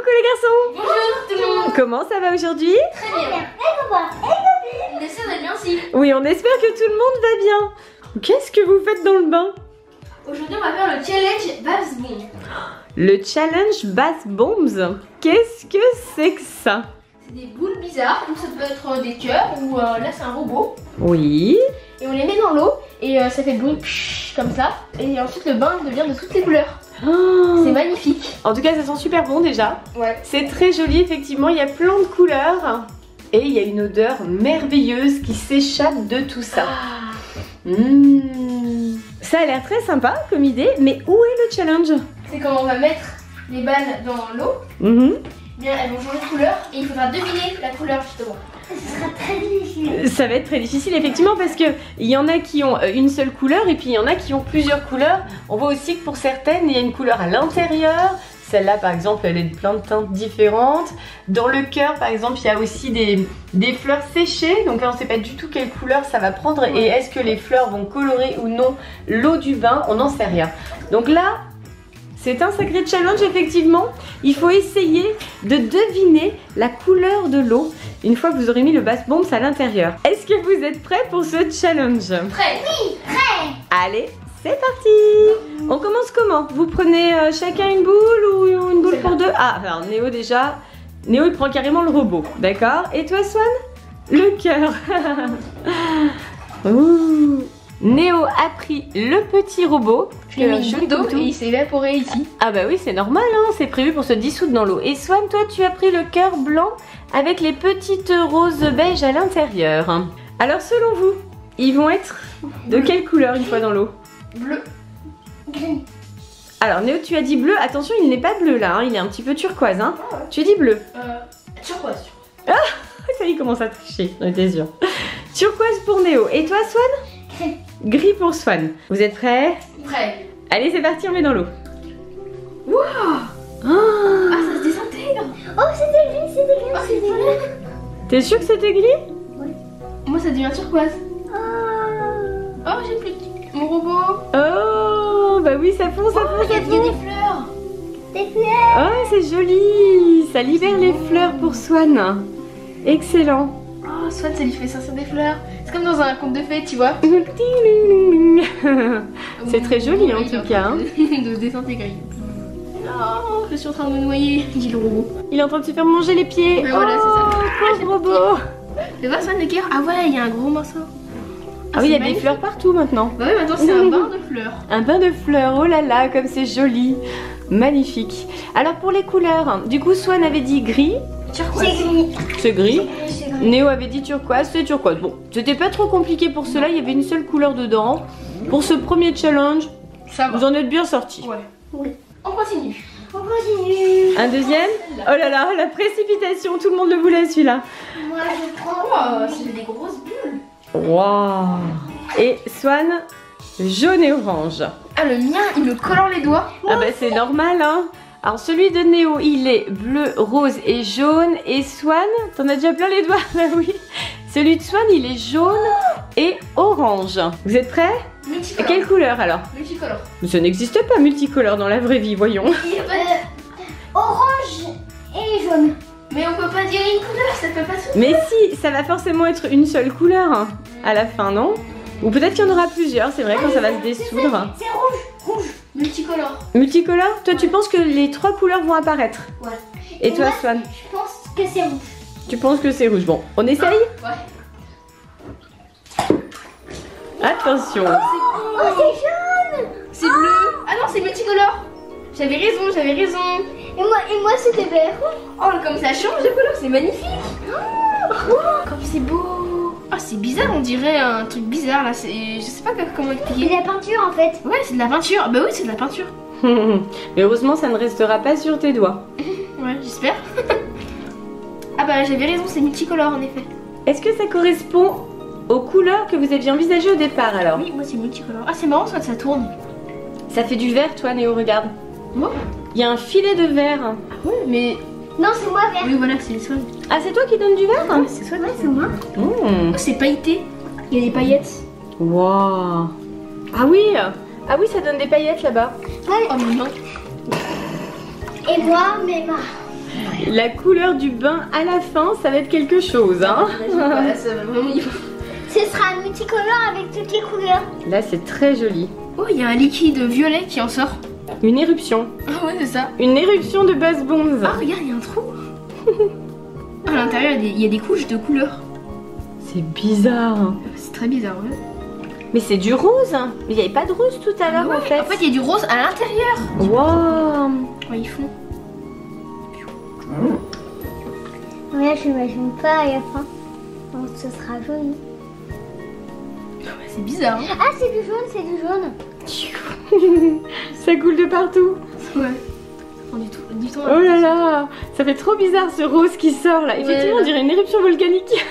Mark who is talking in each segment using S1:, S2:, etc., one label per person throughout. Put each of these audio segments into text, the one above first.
S1: les garçons.
S2: Bonjour tout le monde.
S1: Comment ça va aujourd'hui?
S2: Très bien. On essaie d'être bien aussi.
S1: Oui, on espère que tout le monde va bien. Qu'est-ce que vous faites dans le bain?
S2: Aujourd'hui on va faire le challenge Bath Bomb.
S1: Le challenge Bath Bombs. Qu'est-ce que c'est que ça?
S2: C'est des boules bizarres, donc ça peut être des cœurs ou là c'est un robot.
S1: Oui.
S2: Et on les met dans l'eau et ça fait boum comme ça. Et ensuite le bain devient de toutes les couleurs.
S1: Oh.
S2: C'est magnifique.
S1: En tout cas, ça sent super bon déjà.
S2: Ouais.
S1: C'est très joli, effectivement. Il y a plein de couleurs. Et il y a une odeur merveilleuse qui s'échappe de tout ça. Ça a l'air très sympa comme idée. Mais où est le challenge?
S2: C'est quand on va mettre les balles dans l'eau. Bien, elles vont changer de couleur et il faudra deviner la couleur justement. Ce sera très difficile.
S1: Ça va être très difficile effectivement parce que il y en a qui ont une seule couleur et puis il y en a qui ont plusieurs couleurs. On voit aussi que pour certaines il y a une couleur à l'intérieur. Celle-là par exemple elle est de plein de teintes différentes. Dans le cœur par exemple il y a aussi des fleurs séchées. Donc là on ne sait pas du tout quelle couleur ça va prendre et est-ce que les fleurs vont colorer ou non l'eau du bain. On n'en sait rien. Donc là c'est un sacré challenge effectivement. Il faut essayer de deviner la couleur de l'eau une fois que vous aurez mis le Bath Bombs à l'intérieur. Est-ce que vous êtes prêts pour ce challenge?
S2: Prêt? Oui, prêt.
S1: Allez, c'est parti. On commence comment? Vous prenez chacun une boule ou une boule pour deux? Ah, alors Néo déjà. Néo il prend carrément le robot, d'accord? Et toi Swan? Le cœur. Ouh. Néo a pris le petit robot.
S2: Je lui ai mis une goutte d'eau et il s'est évaporé ici.
S1: Ah bah oui, c'est normal, hein, c'est prévu pour se dissoudre dans l'eau. Et Swan, toi, tu as pris le cœur blanc avec les petites roses beige à l'intérieur. Alors, selon vous, ils vont être de quelle couleur une fois dans l'eau?
S2: Bleu. Gris.
S1: Alors, Néo, tu as dit bleu. Attention, il n'est pas bleu là, hein, il est un petit peu turquoise. Hein.
S2: Ah ouais.
S1: Tu as dit bleu.
S2: Turquoise.
S1: Ah, ça y est, il commence à tricher, j'en étais sûre. Turquoise pour Néo. Et toi, Swan?
S2: Gris.
S1: Gris pour Swan. Vous êtes prêts?
S2: Prêt.
S1: Allez, c'est parti, on met dans l'eau.
S2: Waouh.
S1: Ah,
S2: Ça se désintègre.
S3: Oh, c'était gris, c'était gris,
S2: Oh,
S3: c'était gris.
S1: t'es sûr que c'était gris?
S2: Moi ça devient turquoise. Oh, j'ai plus mon robot.
S1: Oh, bah oui, ça fond, ça fond,
S2: Il y
S1: ça
S2: a
S1: fond.
S2: des fleurs.
S3: Des fleurs.
S1: Oh, c'est joli. Ça libère les fleurs pour Swan. Excellent.
S2: Oh, Swan, ça lui fait sortir des fleurs. C'est comme dans un conte de fées, tu vois.
S1: C'est très joli en tout cas. Hein.
S2: De désintégrer. Oh, je suis en train de me noyer, dit le robot.
S1: Il est en train de se faire manger les pieds.
S2: Mais voilà, c'est ça.
S1: Oh, pauvre robot.
S2: Tu vois, Swan, le cœur. Ah ouais, il y a un gros morceau.
S1: Ah oui, il y a des
S2: magnifique.
S1: fleurs partout maintenant.
S2: Bah oui, maintenant c'est un bain de fleurs.
S1: Un bain de fleurs, oh là là, comme c'est joli. Magnifique. Alors pour les couleurs, du coup Swan avait dit gris.
S2: Turquoise.
S3: C'est gris.
S1: C'est gris. Néo avait dit turquoise, c'est turquoise. Bon, c'était pas trop compliqué pour cela, il y avait une seule couleur dedans. Pour ce premier challenge,
S2: Ça va.
S1: vous en êtes bien sortis.
S2: Ouais.
S3: Oui.
S2: On continue.
S3: On continue.
S1: Un deuxième? Oh là là, la précipitation, tout le monde le voulait celui-là.
S3: Moi, je prends.
S2: Oh, c'est des grosses bulles.
S1: Waouh. Et Swan, jaune et orange.
S2: Ah, le mien, il me collant les doigts.
S1: Ah bah c'est normal hein. Alors celui de Néo, il est bleu, rose et jaune. Et Swan, t'en as déjà plein les doigts? Bah oui. Celui de Swan, il est jaune et orange. Vous êtes prêts? Et
S2: Multicolore.
S1: quelle couleur alors?
S2: Multicolore.
S1: Ça n'existe pas multicolore dans la vraie vie, voyons.
S2: Il y a pas de-
S3: Orange et jaune.
S2: Mais on peut pas dire une couleur, ça peut pas se.
S1: Mais si, ça va forcément être une seule couleur hein, à la fin, non? Ou peut-être qu'il y en aura plusieurs, c'est vrai, quand ça va se dissoudre.
S3: C'est rouge. Rouge.
S2: Multicolore.
S1: Multicolore? Toi, tu penses que les trois couleurs vont apparaître?
S3: Ouais.
S1: Et toi,
S3: moi,
S1: Swan?
S3: Je pense que c'est rouge.
S1: Tu penses que c'est rouge? Bon, on essaye?
S2: Ouais.
S1: Attention.
S3: Oh, c'est jaune.
S2: C'est bleu. Ah non, c'est multicolore. J'avais raison, j'avais raison.
S3: Et moi c'était vert.
S2: Oh, comme ça change de couleur, c'est magnifique. Oh, comme c'est beau. Ah, c'est bizarre, on dirait un truc bizarre là. C'est, je sais pas comment
S3: C'est
S2: expliquer.
S3: de la peinture en fait.
S2: Ouais, c'est de la peinture. Bah oui, c'est de la peinture.
S1: Mais heureusement, ça ne restera pas sur tes doigts.
S2: Ouais, j'espère. Ah bah j'avais raison, c'est multicolore en effet.
S1: Est-ce que ça correspond aux couleurs que vous aviez envisagées au départ alors?
S2: Oui, moi c'est multicolore. Ah, c'est marrant ça, ça tourne.
S1: Ça fait du vert, toi, Néo, regarde.
S2: Moi?
S1: Il y a un filet de vert.
S2: Ah ouais, mais.
S3: Non, c'est moi vert.
S2: Oui, voilà, c'est Swan.
S1: Ah, c'est toi qui donne du vert?
S2: Ouais, c'est Swan.
S3: Ouais, c'est moi.
S1: Mmh.
S2: Oh, c'est pailleté. Il y a des paillettes.
S1: Wow. Ah oui, ça donne des paillettes là-bas.
S3: Ouais.
S2: Oh, mais non.
S3: Et moi, mais ma.
S1: La couleur du bain à la fin, ça va être quelque chose, hein.
S2: Voilà, ça va vraiment.
S3: Ce sera un multicolore avec toutes les couleurs.
S1: Là, c'est très joli.
S2: Oh, il y a un liquide violet qui en sort.
S1: Une éruption.
S2: Ah ouais, c'est ça.
S1: Une éruption de Buzz Bombs.
S2: Ah, regarde, il y a un trou. À l'intérieur, il y a des couches de couleurs.
S1: C'est bizarre.
S2: C'est très bizarre, ouais.
S1: Mais c'est du rose. Mais il n'y avait pas de rose tout à l'heure,
S2: Ouais,
S1: en fait.
S2: il y a du rose à l'intérieur.
S1: Waouh.
S2: Ouais, ils font.
S3: Ouais, je m'imagine pas à la fin. Donc ce sera jaune.
S2: C'est bizarre. Hein.
S3: Ah, c'est du jaune, c'est du jaune.
S1: Ça coule de partout.
S2: Ouais. Ça prend du temps.
S1: Oh là là. Ça fait trop bizarre ce rose qui sort là. Effectivement,
S2: Ouais.
S1: on dirait une éruption volcanique.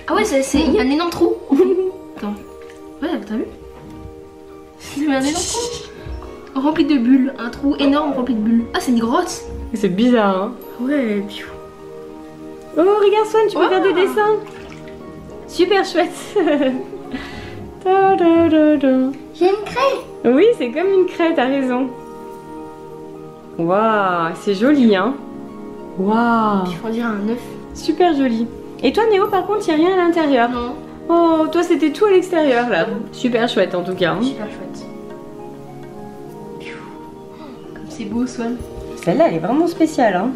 S2: Ah ouais, il y a un énorme trou. Attends. Ouais, t'as vu? Il y a un énorme trou. Rempli de bulles. Un trou énorme rempli de bulles. Ah, c'est une grotte.
S1: C'est bizarre, hein.
S2: Ouais, piou.
S1: Oh, regarde Swan, tu peux
S2: Wow.
S1: faire des dessins. Super chouette. Ta da da da.
S3: J'ai une craie.
S1: Oui, c'est comme une craie, t'as raison. Waouh, c'est joli, hein. Waouh,
S2: Il faut dire un œuf.
S1: super joli. Et toi, Néo, par contre, il n'y a rien à l'intérieur.
S2: Non.
S1: Oh, toi, c'était tout à l'extérieur, là. Super chouette, en tout cas. hein.
S2: Super chouette. Piou. Comme c'est beau, Swan.
S1: Celle-là, elle est vraiment spéciale, hein.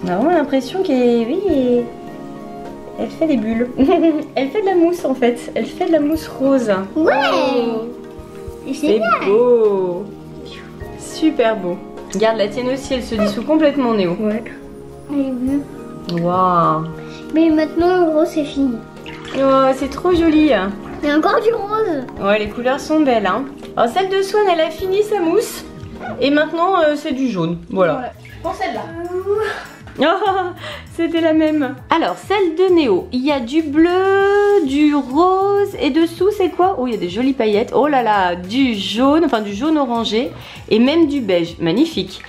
S1: On a vraiment l'impression qu'elle... Oui, elle fait des bulles. Elle fait de la mousse, en fait. Elle fait de la mousse rose.
S3: Ouais.
S1: C'est beau. Super beau. Regarde, la tienne aussi, elle se dissout complètement, Néo.
S2: Ouais.
S3: Elle est bleue.
S1: Waouh.
S3: Mais maintenant, le rose, c'est fini.
S1: Oh, c'est trop joli.
S3: Il y a encore du rose.
S1: Ouais, les couleurs sont belles, hein. Alors, celle de Swan, elle a fini sa mousse. Et maintenant, c'est du jaune. Voilà.
S2: Prends celle-là.
S1: Oh, c'était la même. Alors, celle de Néo, il y a du bleu, du rose et dessous, c'est quoi? Oh, il y a des jolies paillettes. Oh là là, du jaune, enfin du jaune orangé et même du beige. Magnifique.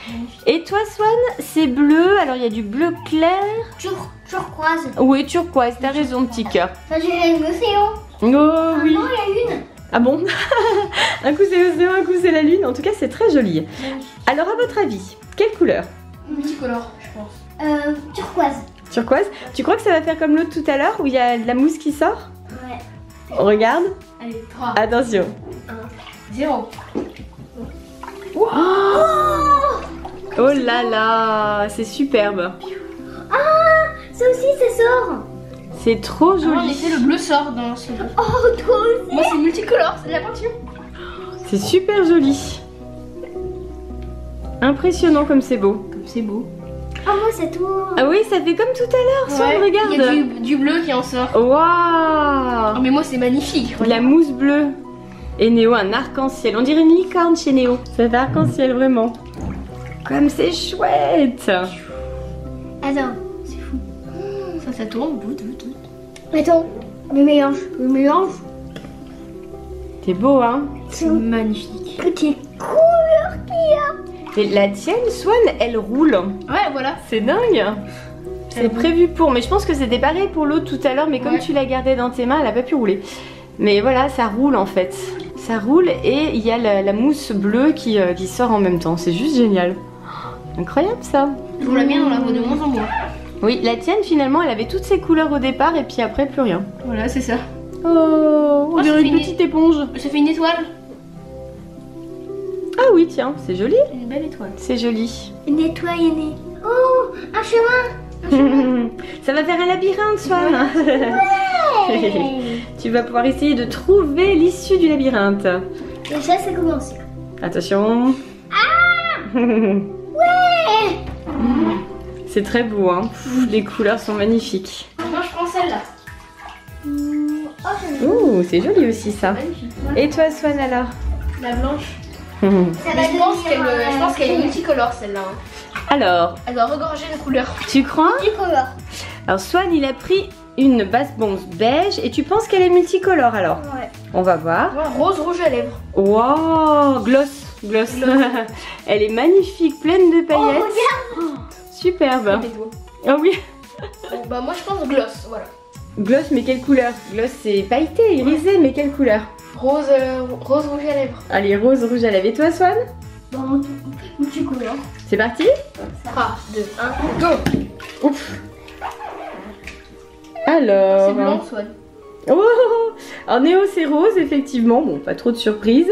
S1: Et toi, Swan, c'est bleu. Alors, il y a du bleu clair.
S3: Turquoise.
S1: Oui, turquoise, t'as raison, petit cœur.
S3: Ça dirait l'océan.
S1: Oh oui.
S3: Non, il y a une.
S1: Ah bon? Un coup c'est l'océan, un coup c'est la lune. En tout cas, c'est très joli. Alors, à votre avis, quelle couleur?
S2: Multicolore, je pense.
S3: Turquoise.
S1: Turquoise. Tu crois que ça va faire comme l'autre tout à l'heure où il y a de la mousse qui sort?
S3: Ouais.
S1: On regarde.
S2: Allez, 3,
S1: Attention.
S2: 0.
S1: Oh là là, c'est superbe.
S3: Ah, ça aussi, ça sort.
S1: C'est trop
S2: En
S1: joli.
S2: effet, le bleu sort dans ce jeu.
S3: Oh, toi aussi.
S2: Moi, c'est multicolore, c'est de la peinture.
S1: C'est super joli. Impressionnant comme c'est beau.
S2: Comme c'est beau.
S3: Oh, moi, ça tourne.
S1: Ah oui, ça fait comme tout à l'heure, Swan,
S2: Il y a
S1: regarde.
S2: du bleu qui en sort.
S1: Waouh.
S2: Oh, mais moi, c'est magnifique.
S1: De la mousse bleue. Et Néo, un arc-en-ciel. On dirait une licorne chez Néo. C'est arc-en-ciel vraiment. Comme c'est chouette.
S3: Attends.
S2: C'est fou. Ça tourne.
S3: Attends. Le mélange.
S1: C'est beau, hein?
S2: C'est magnifique.
S3: Toutes les couleurs qu'il y a.
S1: Et la tienne, Swan, elle roule.
S2: Ouais, voilà.
S1: C'est dingue. C'est prévu pour. Mais je pense que c'était pareil pour l'autre tout à l'heure. Mais comme
S2: Ouais.
S1: tu l'as gardée dans tes mains, elle a pas pu rouler. Mais voilà, ça roule en fait. Ça roule et il y a la mousse bleue qui sort en même temps. C'est juste génial. Incroyable ça.
S2: Pour la mienne, on la voit de moins en moins.
S1: Oui, la tienne finalement, elle avait toutes ses couleurs au départ et puis après plus rien.
S2: Voilà, c'est ça.
S1: Oh, on
S2: Oh,
S1: dirait
S2: ça
S1: une
S2: fait une-
S1: petite éponge.
S2: Ça fait une étoile.
S1: Ah oui, tiens, c'est joli.
S2: Une belle étoile.
S1: C'est joli.
S3: Une étoile est née. Oh, un chemin.
S1: Ça va faire un labyrinthe, Swan.
S3: Ouais.
S1: Tu vas pouvoir essayer de trouver l'issue du labyrinthe.
S3: Déjà, ça commence.
S1: Attention.
S3: Ouais.
S1: C'est très beau, hein. Pff, les couleurs sont magnifiques.
S2: Moi, je prends celle-là.
S3: Oh, j'aime.
S1: Ouh, c'est joli aussi ça.
S2: Magnifique.
S1: Et toi, Swan, alors?
S2: La blanche.
S3: Ça
S2: Mais
S3: va
S2: je pense qu'elle est multicolore, celle-là. hein.
S1: Alors,
S2: Elle doit regorger de couleurs.
S1: tu crois?
S3: multicolore.
S1: Alors, Swan, il a pris une Buzz Bombs beige et tu penses qu'elle est multicolore alors?
S3: Ouais.
S1: On va voir.
S2: Voilà, rose, rouge à lèvres.
S1: Wow, gloss. Elle est magnifique, pleine de paillettes. Superbe.
S2: Tes doigts.
S1: Ah oui.
S2: Bon, bah, moi, je pense gloss. Voilà.
S1: Gloss, mais quelle couleur? Gloss, c'est pailleté, irisé, mais quelle couleur?
S2: Rose, rouge à lèvres.
S1: Allez, rose, rouge à lèvres. Et toi, Swan?
S3: Bon, multicolore.
S1: C'est parti?
S2: 3, 2, 1, go!
S1: Ouf. Alors...
S2: C'est blanc, Swan.
S1: Oh, alors Néo c'est rose effectivement, bon pas trop de surprise.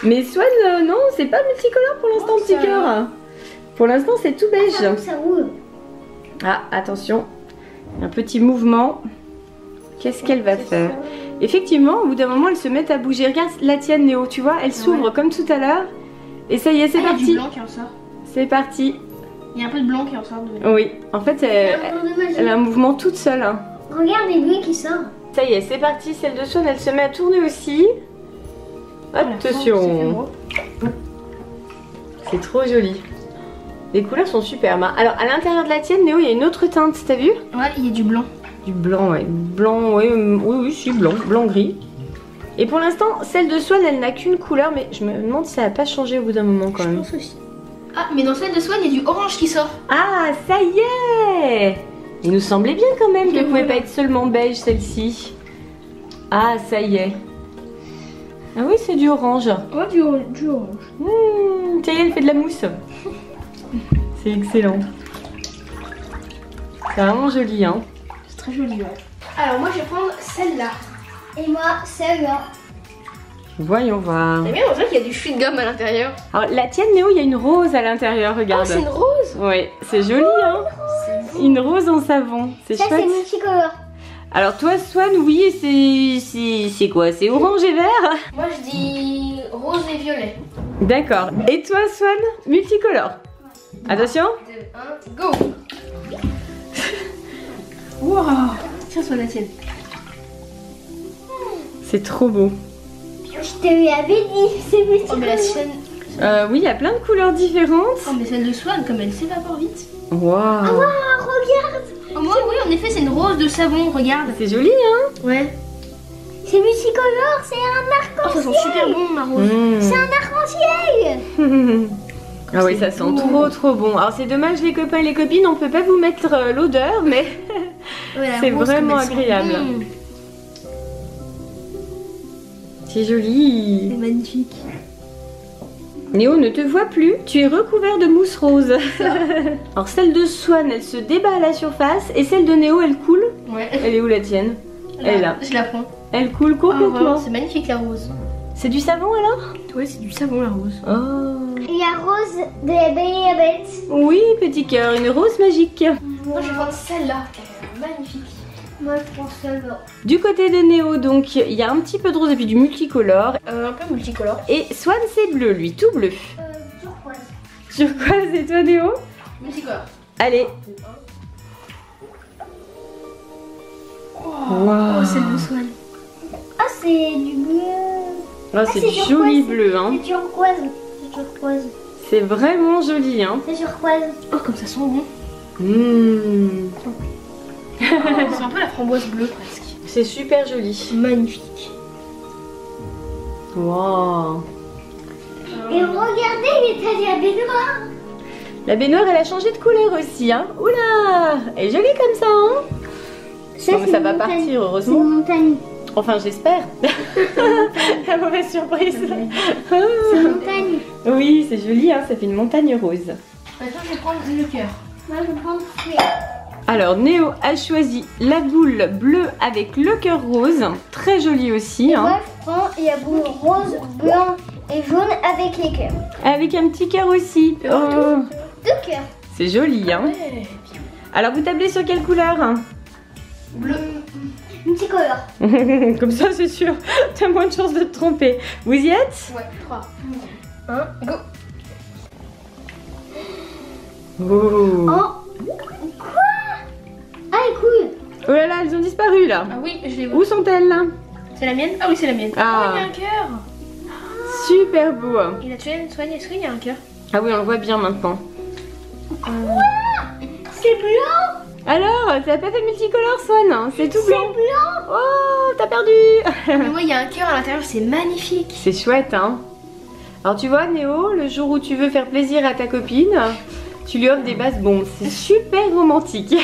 S1: Mais Swan non c'est pas multicolore pour l'instant
S2: Oh,
S1: petit
S2: ça
S1: cœur. Pour l'instant c'est tout beige.
S3: Ça roule.
S1: Ah attention, un petit mouvement. Qu'est-ce qu'elle va faire? Effectivement au bout d'un moment elle se met à bouger. Regarde la tienne Néo, tu vois, elle s'ouvre comme tout à l'heure. Et ça y est c'est
S2: Il y a
S1: parti.
S2: du blanc qui en sort.
S1: C'est parti.
S2: Il y a un peu de blanc qui en sort. De...
S1: Oui, en fait elle a un mouvement toute seule. Hein.
S3: Regarde les bruits qui sortent.
S1: Ça y est, c'est parti, celle de Swan, elle se met à tourner aussi. Attention, c'est trop joli. Les couleurs sont superbes. Hein. Alors, à l'intérieur de la tienne, Néo, il y a une autre teinte, t'as vu?
S2: Ouais, il y a du blanc.
S1: Du blanc, ouais. Blanc, ouais, oui, c'est blanc, blanc-gris. Et pour l'instant, celle de Swan, elle n'a qu'une couleur, mais je me demande si ça n'a pas changé au bout d'un moment quand
S2: Je
S1: même.
S2: pense aussi. Ah, mais dans celle de Swan, il y a du orange qui sort.
S1: Ah, ça y est! Il nous semblait bien quand même qu'elle pouvait pas être seulement beige celle-ci. Ah, ça y est. Ah oui, c'est du orange.
S2: Ouais, du orange.
S1: Ça y est, elle fait de la mousse. C'est excellent. C'est vraiment joli, hein.
S2: C'est très joli, ouais. Alors, moi, je vais prendre celle-là.
S3: Et moi, celle-là.
S1: Voyons voir.
S2: T'as bien, on dirait qu'il y a du chewing-gum à l'intérieur.
S1: Alors, la tienne, Néo, il y a une rose à l'intérieur,
S2: Oh,
S1: regarde.
S2: c'est une rose.
S1: Oui, c'est joli, hein. Une rose en savon, c'est
S3: Ça,
S1: chouette.
S3: c'est multicolore.
S1: Alors toi, Swan, oui, c'est quoi? C'est orange et vert?
S2: Moi, je dis rose et violet.
S1: D'accord. Et toi, Swan? Multicolore. Attention.
S2: 2, 1, go. Wow. Tiens, Swan, la tienne.
S1: C'est trop beau.
S3: Je te l'avais dit, c'est
S2: Oh, mais la
S3: multicolore.
S2: sienne.
S1: Oui, il y a plein de couleurs différentes.
S2: Oh, mais celle de Swan, comme elle s'évapore vite.
S1: Waouh.
S3: Ah, regarde.
S2: Oh, moi, oui, en effet, c'est une rose de savon, regarde.
S1: C'est joli, hein?
S2: Ouais.
S3: C'est multicolore, c'est un
S2: Oh, ça
S3: arc-en-ciel.
S2: sent super bon, ma rose.
S3: C'est un arc-en-ciel.
S1: Ah oui, ça sent trop bon. Alors c'est dommage les copains et les copines, on peut pas vous mettre l'odeur, mais
S2: Ouais, la
S1: c'est
S2: rose,
S1: vraiment
S2: comme elle sent
S1: agréable.
S2: bon.
S1: C'est joli.
S2: C'est magnifique.
S1: Néo ne te voit plus, tu es recouvert de mousse rose. Alors celle de Swan, elle se débat à la surface et celle de Néo, elle coule.
S2: Ouais.
S1: Elle est où la tienne? Elle est là.
S2: Je la prends.
S1: Elle coule
S2: Oh, vraiment,
S1: complètement.
S2: c'est magnifique la rose.
S1: C'est du savon alors?
S2: Ouais, c'est du savon la rose.
S1: Oh.
S3: Il y a Rose de la Belle et la Bête.
S1: Oui, petit cœur, une rose magique.
S2: Moi, je vais prendre celle-là. Magnifique.
S3: Moi, je prends celle-là.
S1: Du côté de Néo, donc, il y a un petit peu de rose et puis du multicolore.
S2: Un peu multicolore.
S1: Et Swan, c'est bleu, lui, tout bleu.
S3: Turquoise.
S1: Turquoise et toi, Néo?
S2: Multicolore.
S1: Allez.
S2: Oh, celle de Swan.
S3: Ah, c'est du bleu.
S1: Oh, c'est
S3: c'est
S1: du
S3: turquoise,
S1: joli bleu, hein.
S3: C'est turquoise. C'est turquoise.
S1: C'est vraiment joli, hein.
S3: C'est turquoise.
S2: Oh, comme ça sent bon.
S1: Mmh.
S2: C'est un peu la framboise bleue presque.
S1: C'est super joli.
S2: Magnifique.
S1: Wow.
S3: Et regardez, il est à la baignoire.
S1: La baignoire, elle a changé de couleur aussi, hein. Oula, elle est jolie comme ça, hein.
S3: Ça,
S1: Non, mais
S3: c'est
S1: ça
S3: une
S1: va
S3: montagne.
S1: partir,
S3: C'est une
S1: heureusement.
S3: montagne.
S1: Enfin, j'espère. La mauvaise surprise.
S3: C'est une montagne.
S1: Oui, c'est joli, hein. Ça fait une montagne rose.
S2: Maintenant, je vais prendre le cœur.
S3: Moi, je prends celui.
S1: Alors, Néo a choisi la boule bleue avec le cœur rose. Très jolie aussi, hein.
S3: Moi, je prends la boule rose, blanc et jaune avec les cœurs.
S1: Avec un petit cœur aussi. Oh,
S3: Deux cœurs.
S1: c'est joli, hein.
S2: Ouais.
S1: Alors, vous tablez sur quelle couleur, hein?
S2: Bleu.
S3: Multicolore.
S1: Comme ça, c'est sûr, t'as moins de chances de te tromper. Vous y êtes?
S2: Ouais, 3, 1, go.
S1: Oh.
S3: Oh. Quoi? Ah, elle coule.
S1: Oh là là, elles ont disparu là.
S2: Ah oui, je l'ai vu.
S1: Où sont-elles là?
S2: C'est la mienne? Ah oui, c'est la mienne.
S1: Ah.
S2: Oh, il y a un cœur.
S1: Super beau.
S2: Il a tué une soigne, est-ce qu'il y a un cœur?
S1: Ah oui, on le voit bien maintenant.
S3: C'est blanc.
S1: Alors, t'as pas fait multicolore, Swan, hein? C'est tout blanc.
S3: C'est blanc.
S1: Oh, t'as perdu.
S2: Mais moi, il y a un cœur à l'intérieur, c'est magnifique.
S1: C'est chouette, hein? Alors tu vois, Néo, le jour où tu veux faire plaisir à ta copine, tu lui offres des bases bombes. C'est super romantique.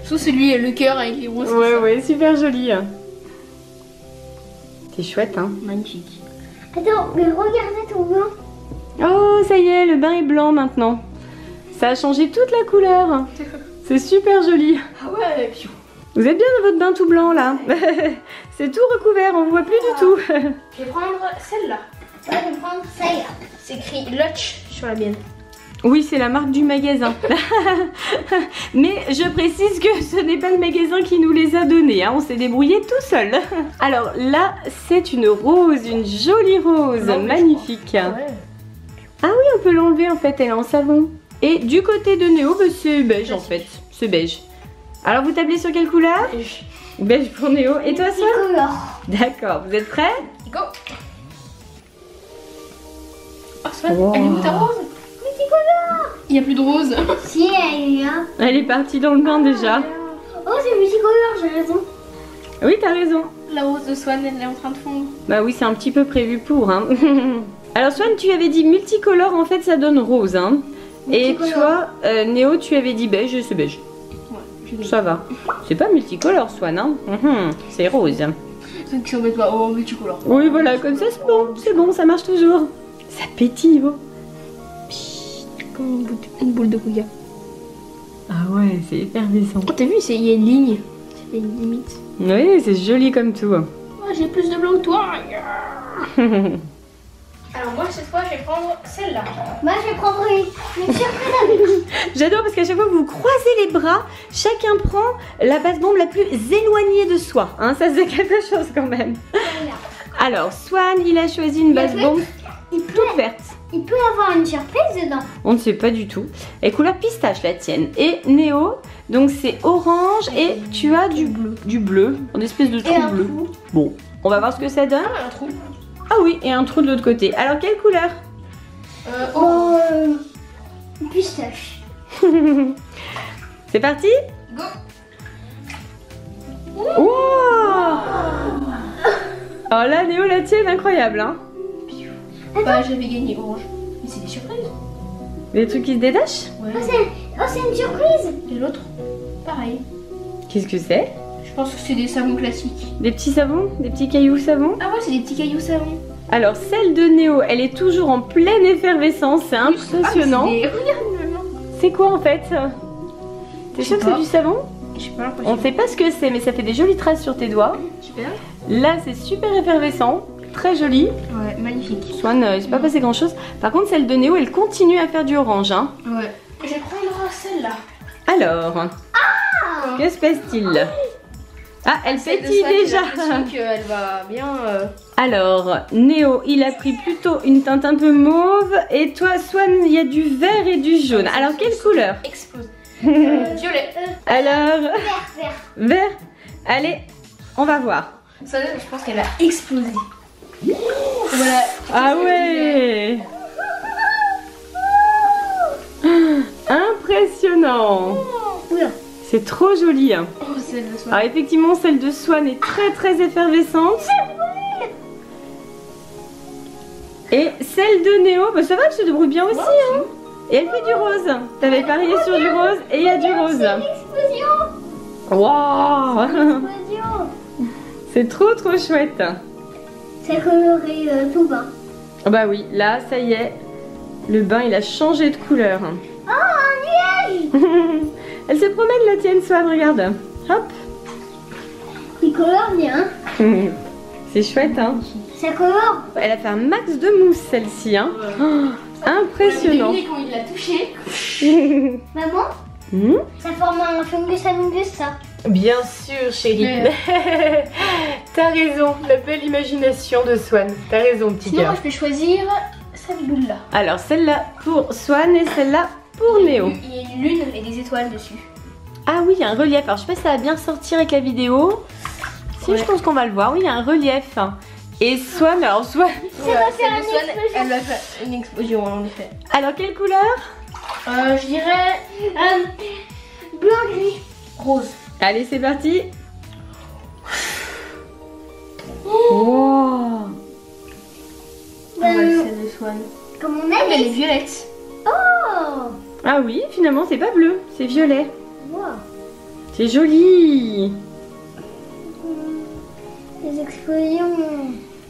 S2: Sauf celui, le cœur avec les roses.
S1: Ouais, ouais, super joli. C'est chouette, hein?
S2: Magnifique.
S3: Attends, mais regardez tout blanc.
S1: Oh, ça y est, le bain est blanc maintenant. Ça a changé toute la couleur. C'est super joli.
S2: Ah ouais.
S1: Vous êtes bien dans votre bain tout blanc là. C'est tout recouvert, on voit plus du tout.
S2: Je vais prendre celle-là.
S3: Moi, je vais prendre celle-là.
S2: C'est écrit Lutch sur la mienne.
S1: Oui, c'est la marque du magasin. Mais je précise que ce n'est pas le magasin qui nous les a donnés, hein. On s'est débrouillé tout seul. Alors là, c'est une rose, une jolie rose, magnifique.
S2: Ouais.
S1: Ah oui, on peut l'enlever en fait, elle est en savon. Et du côté de Néo, bah, c'est beige en fait, c'est beige. Alors vous tablez sur quelle couleur? Beige pour Néo. Et toi, Swan?
S3: Couleur.
S1: D'accord, vous êtes prêts?
S2: Go. Oh, Swan,
S1: Wow.
S2: elle est où ta rose? Il n'y a plus de rose.
S3: Si, elle est là.
S1: Elle est partie dans le bain déjà.
S3: Oh, c'est multicolore, j'ai raison.
S1: Oui, t'as raison.
S2: La rose de Swan, elle est en train de fondre.
S1: Bah oui, c'est un petit peu prévu pour. Hein. Alors Swan, tu avais dit multicolore, en fait ça donne rose. Hein. Et
S3: Multicolore.
S1: toi, Néo, tu avais dit beige, c'est beige.
S2: Ouais,
S1: Ça va. C'est pas multicolore, Swan, hein. C'est rose.
S2: C'est que tu embêtes pas. Oh, multicolore.
S1: Oui, voilà, comme ça c'est bon, ça marche toujours. Ça pétille, oh.
S2: Comme une boule de couilla.
S1: Ah ouais, c'est effervescent.
S2: Oh, t'as vu, il y a une ligne. Ça fait une limite.
S1: Oui, c'est joli comme tout.
S2: Oh, j'ai plus de blanc que toi. Alors moi, cette fois, je vais prendre celle-là.
S3: Moi, je vais prendre une surprise avec.
S1: J'adore parce qu'à chaque fois que vous croisez les bras, chacun prend la base bombe la plus éloignée de soi. Hein, ça c'est quelque chose quand même. Alors, Swan, il a choisi une base bombe toute verte.
S3: Il peut avoir une surprise dedans.
S1: On ne sait pas du tout. Et couleur pistache la tienne. Et Néo, donc c'est orange et tu as du bleu. Du bleu, une espèce de trou bleu. Bon, on va voir ce que ça donne.
S2: Ah, un trou.
S1: Ah oui, et un trou de l'autre côté. Alors, quelle couleur?
S3: Oh, pistache.
S1: C'est parti?
S2: Go.
S1: Wow! Alors là, Néo, la tienne, incroyable, hein?
S2: Bah, j'avais gagné orange. Mais c'est des surprises.
S1: Les trucs qui se détachent?
S2: Ouais.
S3: Oh, c'est une surprise.
S2: Et l'autre, pareil.
S1: Qu'est-ce que c'est?
S2: Je pense que c'est des savons classiques.
S1: Des petits savons? Des petits cailloux savons?
S2: Ah ouais, c'est des petits cailloux savons.
S1: Alors, celle de Néo, elle est toujours en pleine effervescence. C'est impressionnant.
S2: Regarde maintenant.
S1: C'est quoi en fait? T'es
S2: Je
S1: sûr
S2: sais
S1: que c'est
S2: pas.
S1: du savon?
S2: J'ai pas
S1: On
S2: l'impression.
S1: sait pas ce que c'est, mais ça fait des jolies traces sur tes doigts.
S2: Super.
S1: Là, c'est super effervescent. Très joli.
S2: Ouais, magnifique.
S1: Swan, il s'est pas passé grand chose. Par contre, celle de Néo, elle continue à faire du orange. Hein.
S2: Ouais. Je vais prendre celle-là.
S1: Alors, que se passe-t-il? Ah, elle pétille déjà.
S2: J'ai l'impression qu'elle va bien.
S1: Alors, Néo, il a pris plutôt une teinte un peu mauve. Et toi, Swan, il y a du vert et du jaune. Alors, quelle couleur?
S2: Explose. Violet.
S1: Alors,
S3: Vert.
S1: vert. Allez, on va voir.
S2: Ça, je pense qu'elle a explosé. Voilà.
S1: Ah ouais. Impressionnant.
S3: Oula.
S1: C'est trop joli. Hein.
S2: Oh, celle de Swan.
S1: Alors effectivement, celle de Swan est très effervescente. Et celle de Néo, bah ça va, elle se débrouille bien aussi. Hein. Et elle fait du rose. T'avais parié sur du rose et il y a du rose.
S3: Explosion.
S1: Waouh.
S3: Explosion.
S1: C'est trop chouette.
S3: Ça coloré tout bas.
S1: Oh bah oui, là ça y est, le bain il a changé de couleur.
S3: Oh, un nuage.
S1: Elle se promène la tienne, Swan, regarde. Hop.
S3: Il colore bien.
S1: C'est chouette, hein.
S3: Ça colore.
S1: Elle a fait un max de mousse, celle-ci, hein. Oh, impressionnant.
S2: Vous avez deviné quand il l'a touché.
S3: Maman,
S1: Hmm.
S3: ça forme un fungus, ça.
S1: Bien sûr, chérie. T'as raison, la belle imagination de Swan. T'as raison, petit
S2: Sinon, moi,
S1: cœur.
S2: je peux choisir cette boule-là.
S1: Alors, celle-là pour Swan et celle-là pour Néo.
S2: Il y a une lune et des étoiles dessus.
S1: Ah oui, il y a un relief. Alors, je sais pas si ça va bien sortir avec la vidéo. Si,
S2: Ouais.
S1: je pense qu'on va le voir. Oui, il y a un relief. Et Swan, alors Swan...
S3: Ça va faire
S2: celle de
S3: une
S2: Swan,
S3: explosion.
S2: elle va faire une explosion, en effet.
S1: Alors, quelle couleur?
S2: Je dirais
S3: Blanc-gris.
S2: rose.
S1: Allez, c'est parti. Wow.
S2: Ouais, celle de Swan.
S3: Comme on
S2: Ah,
S3: a
S2: mais elle est
S3: dit.
S2: violette.
S3: Oh.
S1: Ah oui, finalement, c'est pas bleu, c'est violet.
S3: Wow.
S1: C'est joli.
S3: Les explosions.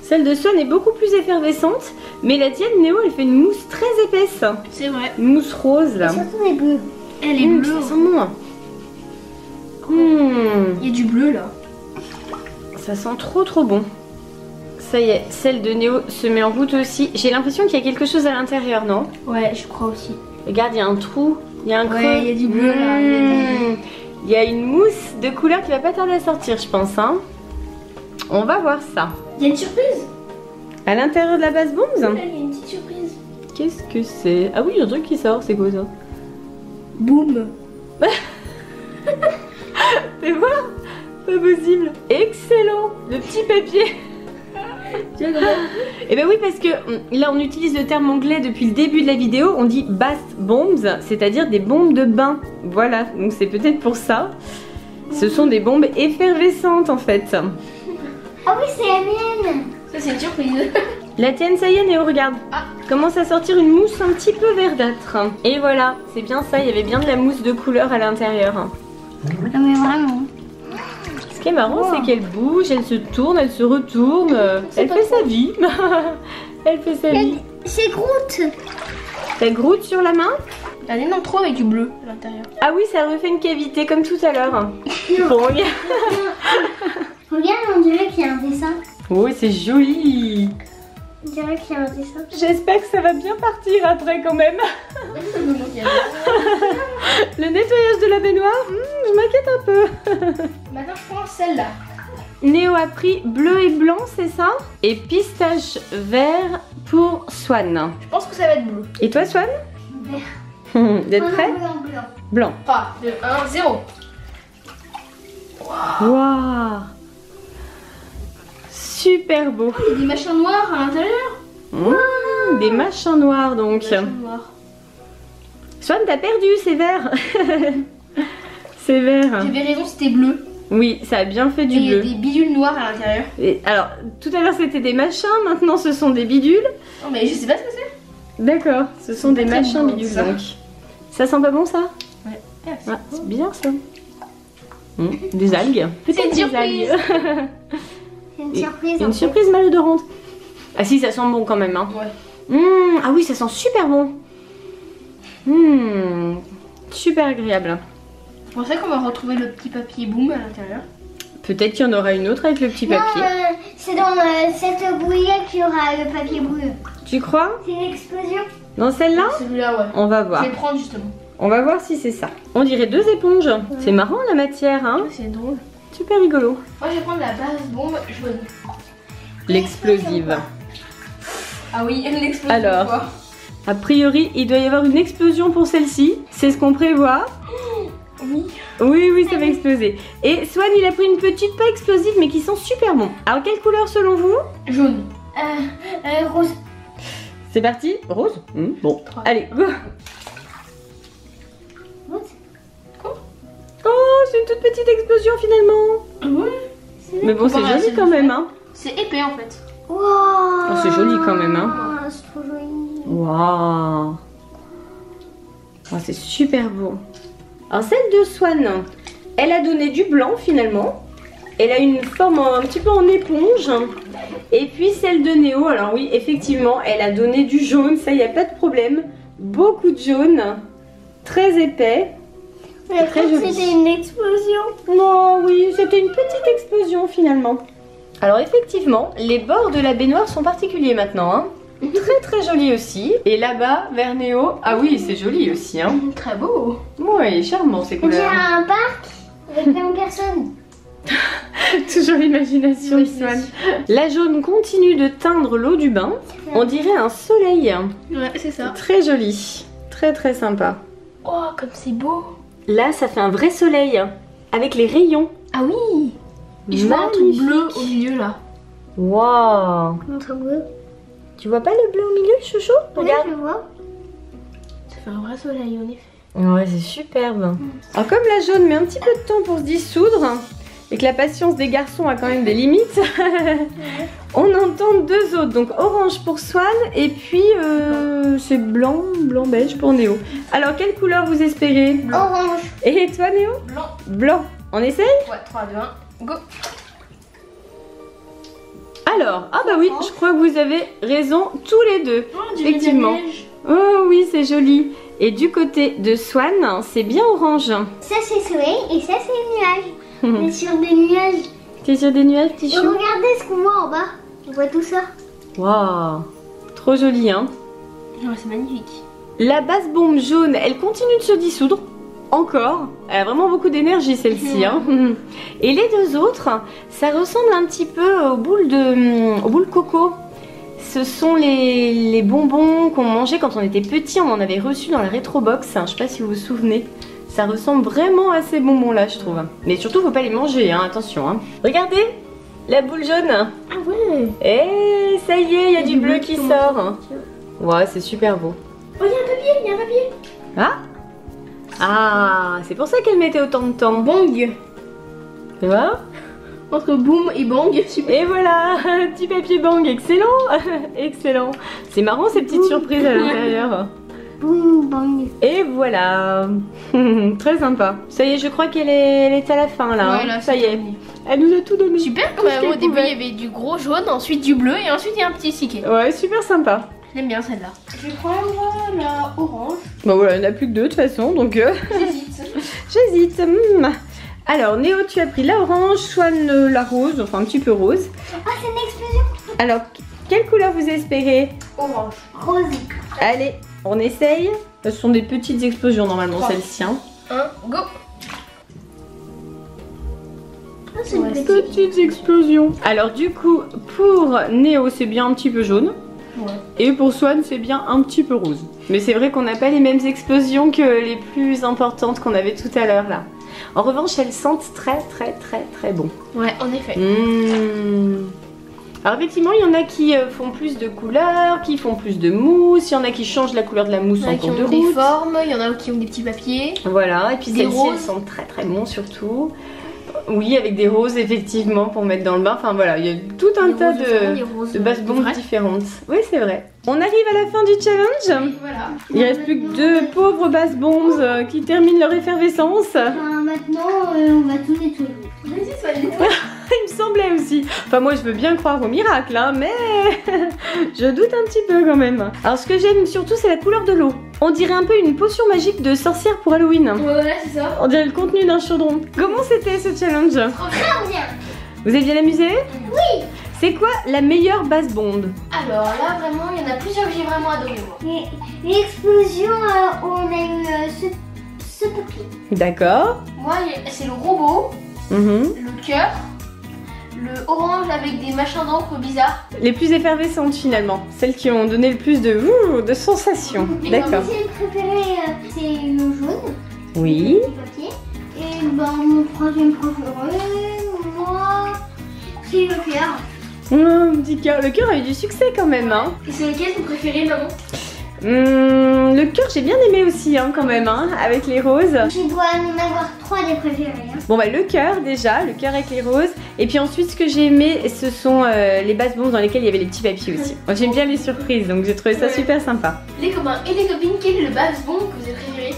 S1: Celle de Swan est beaucoup plus effervescente, mais la tienne, Néo, elle fait une mousse très épaisse.
S2: C'est vrai.
S1: Une mousse rose, là.
S3: Et surtout les bleus.
S2: Elle est bleue.
S1: Ça sent bon.
S2: Il y a du bleu là.
S1: Ça sent trop bon. Ça y est, celle de Néo se met en route aussi. J'ai l'impression qu'il y a quelque chose à l'intérieur, non?
S2: Ouais, je crois aussi.
S1: Regarde, il y a un trou, il y a un creux.
S2: Ouais, il y a du bleu là.
S1: Il y a une mousse de couleur qui va pas tarder à sortir, je pense. Hein. On va voir ça.
S2: Il y a une surprise.
S1: À l'intérieur de la base bombs?
S2: Il y a une petite surprise.
S1: Qu'est-ce que c'est? Ah oui, il y a un truc qui sort, c'est quoi ça?
S2: Boum.
S1: Fais voir. Pas possible. Excellent. Le petit papier. Et ben oui, parce que là on utilise le terme anglais depuis le début de la vidéo. On dit bath bombs, c'est-à-dire des bombes de bain. Voilà, donc c'est peut-être pour ça. Ce sont des bombes effervescentes en fait.
S3: Ah oui, c'est la mienne.
S2: Ça c'est une surprise.
S1: La tienne, ça y est, Néo, regarde. Commence à sortir une mousse un petit peu verdâtre. Et voilà, c'est bien ça, il y avait bien de la mousse de couleur à l'intérieur.
S3: Non mais vraiment.
S1: Ce qui est marrant, c'est qu'elle bouge, elle se tourne, elle se retourne. Elle fait sa vie. Elle fait sa vie.
S3: C'est Groot.
S1: Ça groute sur la main?
S2: Il y a un énorme trou avec du bleu à l'intérieur.
S1: Ah oui, ça refait une cavité comme tout à l'heure. Bon, regarde.
S3: Regarde, on dirait qu'il y a un dessin.
S1: Oui, c'est joli.
S3: On dirait qu'il y a un dessin.
S1: J'espère que ça va bien partir après quand même. Le nettoyage de la baignoire, je m'inquiète un peu.
S2: Maintenant je prends celle-là.
S1: Néo a pris bleu et blanc, c'est ça? Et pistache vert pour Swan.
S2: Je pense que ça va être bleu.
S1: Et toi, Swan?
S3: Vert.
S1: D'être prêt?
S3: Blanc.
S1: Blanc.
S2: 3, 2, 1, 0.
S1: Waouh! Super beau.
S2: Il y a des machins noirs à l'intérieur.
S1: Des machins noirs donc. Swan, t'as perdu, c'est vert. C'est vert.
S2: J'avais raison, c'était bleu.
S1: Oui, ça a bien fait du
S2: Et il y a
S1: bleu.
S2: des bidules noirs à l'intérieur.
S1: Et alors, tout à l'heure c'était des machins, maintenant ce sont des bidules.
S2: Non mais je sais pas ce que c'est.
S1: D'accord, ce sont des
S2: pas très
S1: machins
S2: bon,
S1: bidules
S2: ça.
S1: donc. Ça sent pas bon ça?
S2: Ouais.
S1: Ah, c'est bizarre ça. Des algues.
S2: C'est une
S1: Des
S2: surprise.
S1: algues.
S3: C'est une surprise.
S1: Une surprise malodorante. Ah si, ça sent bon quand même. Hein.
S2: Ouais.
S1: Ah oui, ça sent super bon. Super agréable.
S2: Je pensais qu'on va retrouver le petit papier boum à l'intérieur.
S1: Peut-être qu'il y en aura une autre avec le petit papier.
S3: Non, c'est dans cette bouillette qu'il y aura le papier bleu.
S1: Tu crois?
S3: C'est une explosion.
S1: Dans celle-là?
S2: Celui-là, ouais.
S1: On va
S2: Je
S1: voir.
S2: vais le prendre justement.
S1: On va voir si c'est ça. On dirait 2 éponges. C'est marrant la matière, hein?
S2: C'est drôle.
S1: Super rigolo.
S2: Moi je vais prendre la base bombe jaune.
S1: L'explosive.
S2: Ah oui, l'explosion.
S1: Alors.
S2: quoi.
S1: A priori, il doit y avoir une explosion pour celle-ci. C'est ce qu'on prévoit.
S2: Oui.
S1: Oui, ça va exploser. Et Swan, il a pris une petite, pas explosive, mais qui sent super bon. Alors, quelle couleur selon vous?
S2: Jaune.
S3: Rose.
S1: C'est parti. Rose? Bon, allez, go.
S3: Rose.
S1: Oh, c'est une toute petite explosion finalement.
S2: Ouais.
S1: Mais bon, c'est
S2: Comparé à
S1: joli
S2: celle
S1: quand
S2: du
S1: même,
S2: frère.
S1: hein.
S2: C'est épais en fait.
S3: Wow.
S1: Oh, c'est joli quand même, hein.
S3: C'est trop joli.
S1: Waouh. Oh, c'est super beau. Alors, celle de Swan, elle a donné du blanc finalement. Elle a une forme un petit peu en éponge. Et puis celle de Néo, alors oui, effectivement, elle a donné du jaune, ça, il n'y a pas de problème. Beaucoup de jaune, très épais.
S3: Mais
S1: très
S3: comme
S1: joli.
S3: c'était une explosion.
S1: Non, oui, c'était une petite explosion finalement. Alors effectivement, les bords de la baignoire sont particuliers maintenant. Hein. Très jolis aussi. Et là-bas, vers Néo, ah oui, c'est joli aussi. Hein.
S2: Très beau.
S1: Oui, charmant ces
S3: On dirait
S1: couleurs.
S3: un parc avec plein de personnes.
S1: Toujours l'imagination,
S2: Oui,
S1: Swan. La jaune continue de teindre l'eau du bain. On dirait un soleil.
S2: Ouais, c'est ça.
S1: Très joli. Très sympa.
S2: Oh, comme c'est beau.
S1: Là, ça fait un vrai soleil. Avec les rayons.
S2: Ah oui. Et je vois un truc bleu au milieu là.
S1: Waouh.
S3: Montre bleu.
S1: Tu vois pas le bleu au milieu, chouchou? Regarde.
S3: Oui, je vois.
S2: Ça fait un vrai soleil en effet.
S1: Ouais, c'est superbe. Alors comme la jaune met un petit peu de temps pour se dissoudre et que la patience des garçons a quand même des limites, on entend 2 autres. Donc orange pour Swan et puis c'est blanc-beige pour Néo. Alors quelle couleur vous espérez?
S3: Orange.
S1: Et toi Néo?
S2: Blanc.
S1: Blanc. On essaye?
S2: Ouais, 3, 2, 1, go.
S1: Ah Alors, ah bah oui, je crois que vous avez raison tous les deux. Effectivement. Oh oui, c'est joli. Et du côté de Swan, c'est bien orange.
S3: Ça c'est soleil et ça c'est nuage. On est sur des nuages.
S1: T'es sur des nuages, petit
S3: Et
S1: chou?
S3: regardez ce qu'on voit en bas. On voit tout ça.
S1: Waouh, trop joli, hein.
S2: Ouais, c'est magnifique.
S1: La base bombe jaune, elle continue de se dissoudre. Encore. Elle a vraiment beaucoup d'énergie, celle-ci. Hein. Et les deux autres, ça ressemble un petit peu aux boules coco. Ce sont les bonbons qu'on mangeait quand on était petit. On en avait reçu dans la rétrobox. Je sais pas si vous vous souvenez. Ça ressemble vraiment à ces bonbons-là, je trouve. Mais surtout, faut pas les manger, hein, attention. Hein. Regardez, la boule jaune.
S2: Ah ouais.
S1: Et ça y est, il y a du bleu qui sort. Ouais, c'est super beau.
S2: Oh, il y a un papier, il y a un papier.
S1: Ah, ah, c'est pour ça qu'elle mettait autant de temps.
S2: Bang.
S1: Tu vois?
S2: Entre boom et bang, super.
S1: Et voilà, petit papier bang, excellent. Excellent. C'est marrant ces petites surprises à l'intérieur.
S3: Boum, bang.
S1: Et voilà. Très sympa. Ça y est, je crois qu'elle est à la fin là.
S2: Ouais, là,
S1: ça
S2: c'est
S1: y est. Elle nous a tout donné.
S2: Super quand
S1: Tout ce
S2: même.
S1: qu'elle
S2: Au début,
S1: pouvait.
S2: il y avait du gros jaune, ensuite du bleu et ensuite il y a un petit ticket.
S1: Ouais, super sympa.
S2: J'aime bien celle-là. Je vais prendre la orange.
S1: Bon voilà, il n'y en a plus que deux de toute façon, donc
S2: J'hésite.
S1: j'hésite. Alors, Néo, tu as pris la orange, Swan la rose, enfin un petit peu rose.
S3: Ah, c'est une explosion.
S1: Alors, quelle couleur vous espérez?
S2: Orange.
S3: Rose.
S1: Allez, on essaye. Ce sont des petites explosions normalement,
S2: Trois.
S1: celles-ci. Hein.
S2: 1, go.
S3: Ah, c'est une
S2: Ouais,
S3: petite.
S1: Petites explosions. Alors du coup, pour Néo, c'est bien un petit peu jaune.
S2: Ouais.
S1: Et pour Swan, c'est bien un petit peu rose. Mais c'est vrai qu'on n'a pas les mêmes explosions que les plus importantes qu'on avait tout à l'heure là. En revanche, elles sentent très bon.
S2: Ouais, en effet.
S1: Alors effectivement, il y en a qui font plus de couleurs, qui font plus de mousse, il y en a qui changent la couleur de la mousse
S2: Il y en a
S1: en
S2: qui
S1: cours de
S2: ont des
S1: route.
S2: formes, il y en a qui ont des petits papiers.
S1: Voilà, et puis
S2: Des
S1: celles-ci, elles
S2: roses.
S1: sentent très bon surtout. Oui, avec des roses effectivement pour mettre dans le bain. Enfin voilà, il y a tout un
S2: Des
S1: tas
S2: roses différentes, des roses
S1: de bases bombes
S2: vraies.
S1: différentes. Oui, c'est vrai. On arrive à la fin du challenge.
S2: Et voilà.
S1: Il reste plus que deux pauvres bases bombes qui terminent leur effervescence.
S3: Maintenant, on va tout nettoyer.
S2: Vas-y, sois nettoie.
S1: Il me semblait aussi. Enfin moi je veux bien croire au miracle, hein, mais je doute un petit peu quand même. Alors ce que j'aime surtout c'est la couleur de l'eau. On dirait un peu une potion magique de sorcière pour Halloween.
S2: Voilà, c'est ça.
S1: On dirait le contenu d'un chaudron. Comment c'était ce challenge?
S3: Très bien.
S1: Vous êtes bien amusé? Oui. C'est quoi la meilleure base bombe?
S2: Alors là, vraiment, il y en a plusieurs que j'ai vraiment adoré. Moi.
S3: L'explosion où on a eu ce papier.
S1: D'accord.
S2: Moi, c'est le robot,
S1: Mhm.
S2: le cœur, le orange avec des machins d'encre bizarres.
S1: Les plus effervescentes finalement. Celles qui ont donné le plus de sensations.
S2: Et
S1: D'accord.
S3: J'ai préféré, c'est le jaune.
S1: Oui.
S3: Le papier. Et mon troisième préféré, moi, c'est le cœur.
S1: Un petit cœur. Le cœur a eu du succès quand même, hein.
S2: Et c'est lequel vous préférez, maman?
S1: Le cœur j'ai bien aimé aussi hein, quand même hein, avec les roses.
S3: Je dois en avoir 3 des préférés. Hein.
S1: Bon bah le cœur déjà, le cœur avec les roses. Et puis ensuite ce que j'ai aimé ce sont les bases bombes dans lesquelles il y avait les petits papiers aussi. Moi j'aime bien les surprises donc j'ai trouvé ça
S2: Ouais.
S1: super sympa.
S2: Les copains et les copines, quel est le base bon que vous avez préféré?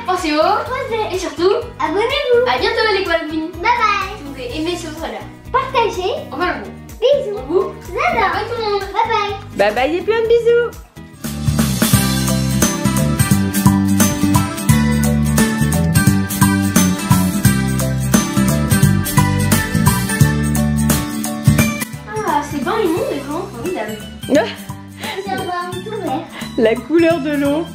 S2: Pensez au et surtout,
S3: Abonnez-vous.
S2: à bientôt les copines.
S3: Bye bye.
S2: Si vous avez aimé ce trailer,
S3: Partagez.
S2: on va le bon.
S3: Bisous.
S2: Vous,
S3: Nana.
S2: bye tout le monde.
S3: Bye bye.
S1: Bye bye et plein de bisous.
S2: Ah, c'est bain immonde et vraiment formidable.
S3: C'est un bain tout vert.
S1: La couleur de l'eau.